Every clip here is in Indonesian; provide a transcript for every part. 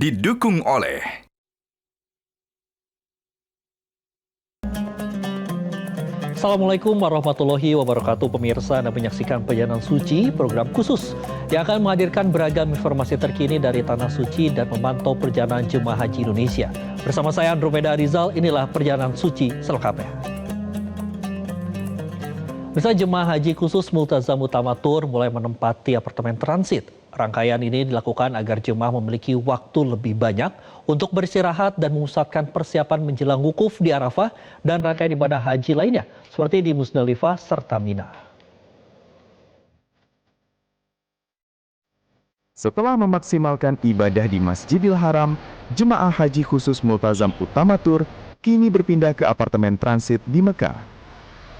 didukung oleh Assalamualaikum warahmatullahi wabarakatuh pemirsa. Anda menyaksikan Perjalanan Suci, program khusus yang akan menghadirkan beragam informasi terkini dari Tanah Suci dan memantau perjalanan jemaah haji Indonesia. Bersama saya Andromeda Rizal, inilah Perjalanan Suci selengkapnya. Bisa jemaah haji khusus Multazam Utamatur mulai menempati apartemen transit. Rangkaian ini dilakukan agar jemaah memiliki waktu lebih banyak untuk beristirahat dan memusatkan persiapan menjelang wukuf di Arafah dan rangkaian ibadah haji lainnya seperti di Musdalifah serta Mina. Setelah memaksimalkan ibadah di Masjidil Haram, jemaah haji khusus Multazam Utamatur kini berpindah ke apartemen transit di Mekah.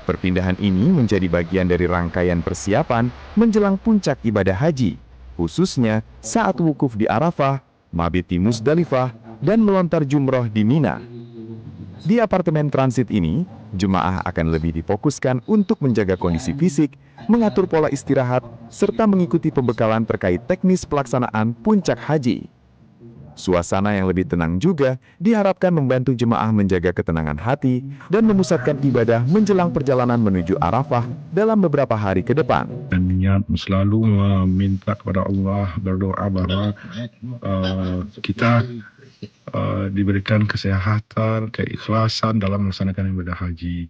Perpindahan ini menjadi bagian dari rangkaian persiapan menjelang puncak ibadah haji, khususnya saat wukuf di Arafah, mabit di Musdalifah, dan melontar jumroh di Mina. Di apartemen transit ini, jemaah akan lebih difokuskan untuk menjaga kondisi fisik, mengatur pola istirahat, serta mengikuti pembekalan terkait teknis pelaksanaan puncak haji. Suasana yang lebih tenang juga diharapkan membantu jemaah menjaga ketenangan hati dan memusatkan ibadah menjelang perjalanan menuju Arafah dalam beberapa hari ke depan. Dan niat selalu meminta kepada Allah, berdoa bahwa kita diberikan kesehatan, keikhlasan dalam melaksanakan ibadah haji.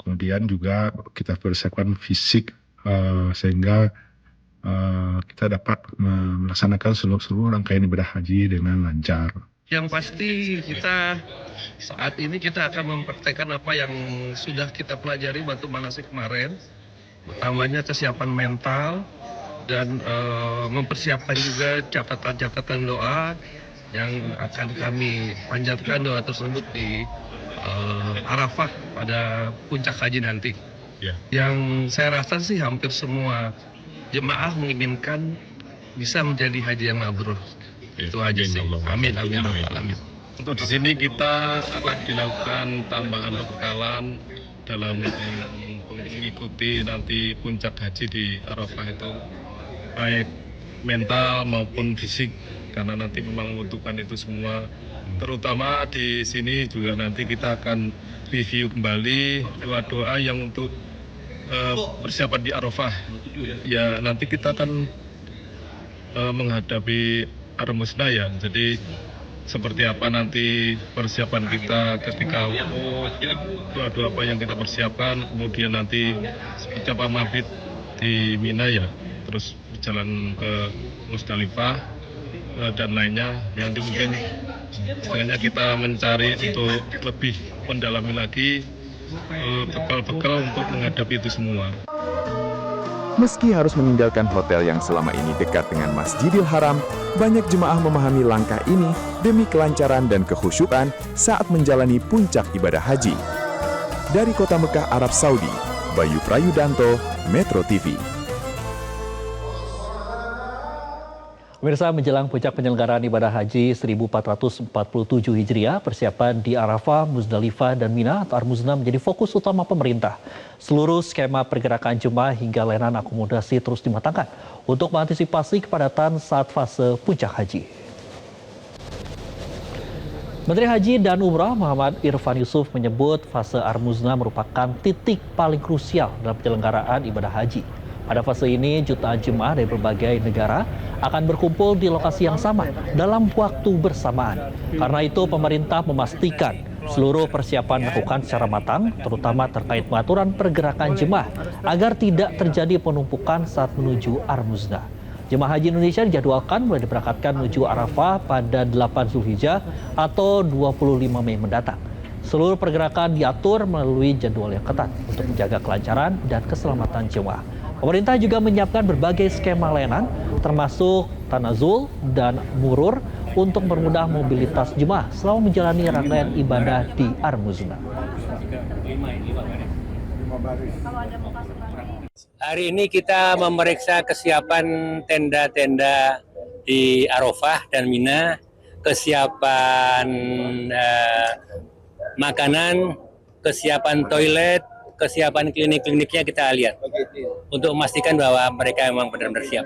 Kemudian juga kita persiapkan fisik sehingga kita dapat melaksanakan seluruh rangkaian ibadah haji dengan lancar. Yang pasti kita saat ini kita akan mempraktekkan apa yang sudah kita pelajari waktu manasik kemarin. Utamanya kesiapan mental dan mempersiapkan juga catatan-catatan doa yang akan kami panjatkan doa tersebut di Arafah pada puncak haji nanti. Yang saya rasa sih hampir semua jemaah menginginkan bisa menjadi haji yang mabrur. Itu aja sih. Amin. Untuk di sini kita akan dilakukan tambahan pembekalan dalam mengikuti nanti puncak haji di Arafah itu, baik mental maupun fisik, karena nanti memang membutuhkan itu semua. Terutama di sini juga nanti kita akan review kembali doa-doa yang untuk persiapan di Arafah. Ya nanti kita akan menghadapi Armusna ya. Jadi seperti apa nanti persiapan kita ketika wukuf, doa-doa apa yang kita persiapkan, kemudian nanti seperti apa mabit di Mina ya, terus berjalan ke Musdalifah dan lainnya yang mungkin setidaknya kita mencari untuk lebih mendalami lagi bekal-bekal untuk menghadapi itu semua. Meski harus meninggalkan hotel yang selama ini dekat dengan Masjidil Haram, banyak jemaah memahami langkah ini demi kelancaran dan kekhusyukan saat menjalani puncak ibadah haji. Dari kota Mekah, Arab Saudi, Bayu Prayudanto, Metro TV. Pemirsa, menjelang puncak penyelenggaraan ibadah haji 1447 Hijriah, persiapan di Arafah, Musdalifah, dan Mina atau Armuzna menjadi fokus utama pemerintah. Seluruh skema pergerakan jemaah hingga layanan akomodasi terus dimatangkan untuk mengantisipasi kepadatan saat fase puncak haji. Menteri Haji dan Umrah Muhammad Irfan Yusuf menyebut fase Armuzna merupakan titik paling krusial dalam penyelenggaraan ibadah haji. Pada fase ini, jutaan jemaah dari berbagai negara akan berkumpul di lokasi yang sama dalam waktu bersamaan. Karena itu, pemerintah memastikan seluruh persiapan dilakukan secara matang, terutama terkait pengaturan pergerakan jemaah, agar tidak terjadi penumpukan saat menuju Armuzna. Jemaah haji Indonesia dijadwalkan mulai diberangkatkan menuju Arafah pada 8 Zulhijjah atau 25 Mei mendatang. Seluruh pergerakan diatur melalui jadwal yang ketat untuk menjaga kelancaran dan keselamatan jemaah. Pemerintah juga menyiapkan berbagai skema layanan, termasuk tanazul dan murur untuk mempermudah mobilitas jemaah selama menjalani rangkaian ibadah di Armuzna. Hari ini kita memeriksa kesiapan tenda-tenda di Arafah dan Mina, kesiapan makanan, kesiapan toilet, kesiapan klinik-kliniknya kita lihat untuk memastikan bahwa mereka memang benar-benar siap.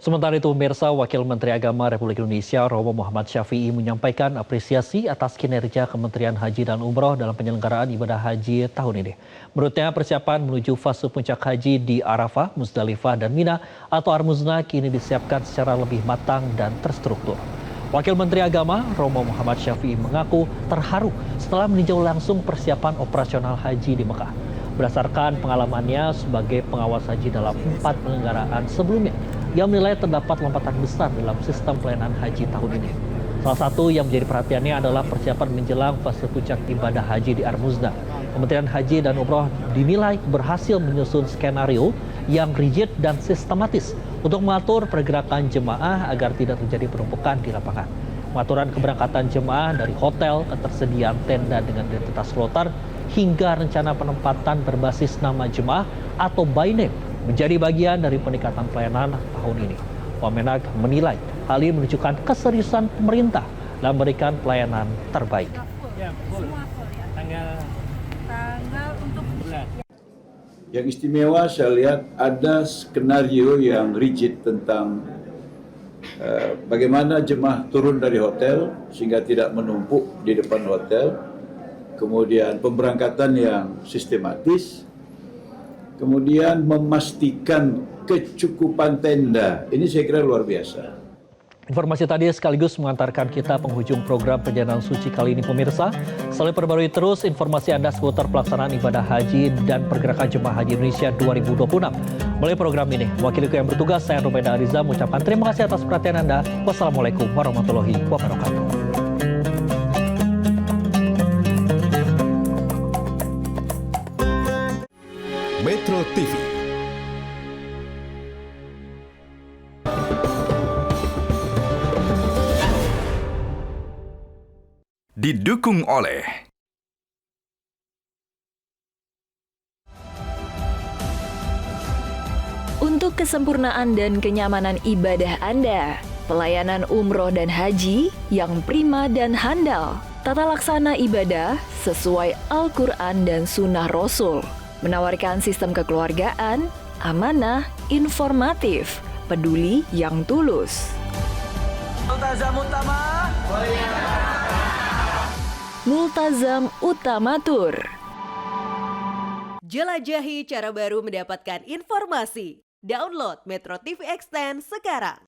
Sementara itu, pemirsa, Wakil Menteri Agama Republik Indonesia Romo Muhammad Syafi'i menyampaikan apresiasi atas kinerja Kementerian Haji dan Umroh dalam penyelenggaraan ibadah haji tahun ini. Menurutnya, persiapan menuju fase puncak haji di Arafah, Muzdalifah, dan Mina atau Armuzna kini disiapkan secara lebih matang dan terstruktur. Wakil Menteri Agama Romo Muhammad Syafi'i mengaku terharu setelah meninjau langsung persiapan operasional haji di Mekah. Berdasarkan pengalamannya sebagai pengawas haji dalam 4 penyelenggaraan sebelumnya, ia menilai terdapat lompatan besar dalam sistem pelayanan haji tahun ini. Salah satu yang menjadi perhatiannya adalah persiapan menjelang fase puncak ibadah haji di Armuzna. Kementerian Haji dan Umroh dinilai berhasil menyusun skenario yang rigid dan sistematis untuk mengatur pergerakan jemaah agar tidak terjadi penumpukan di lapangan. Pengaturan keberangkatan jemaah dari hotel, ketersediaan tenda dengan identitas kloter, hingga rencana penempatan berbasis nama jemaah atau by name menjadi bagian dari peningkatan pelayanan tahun ini. Wamenag menilai hal ini menunjukkan keseriusan pemerintah dalam memberikan pelayanan terbaik. Ya, betul. Tanggal untuk bulan. Yang istimewa saya lihat ada skenario yang rigid tentang bagaimana jemaah turun dari hotel sehingga tidak menumpuk di depan hotel. Kemudian pemberangkatan yang sistematis, kemudian memastikan kecukupan tenda. Ini saya kira luar biasa. Informasi tadi sekaligus mengantarkan kita penghujung program Perjalanan Suci kali ini, pemirsa. Selalu perbarui terus informasi Anda seputar pelaksanaan ibadah haji dan pergerakan jemaah haji Indonesia 2026. Melalui program ini, wakilku yang bertugas, saya Ruben Ariza, mengucapkan terima kasih atas perhatian Anda. Wassalamualaikum warahmatullahi wabarakatuh. Metro TV. Didukung oleh untuk kesempurnaan dan kenyamanan ibadah Anda, pelayanan umroh dan haji yang prima dan handal, tata laksana ibadah sesuai Al-Quran dan Sunnah Rasul, menawarkan sistem kekeluargaan, amanah, informatif, peduli yang tulus. Multazam Utamatur. Jelajahi cara baru mendapatkan informasi. Download Metro TV Extend sekarang.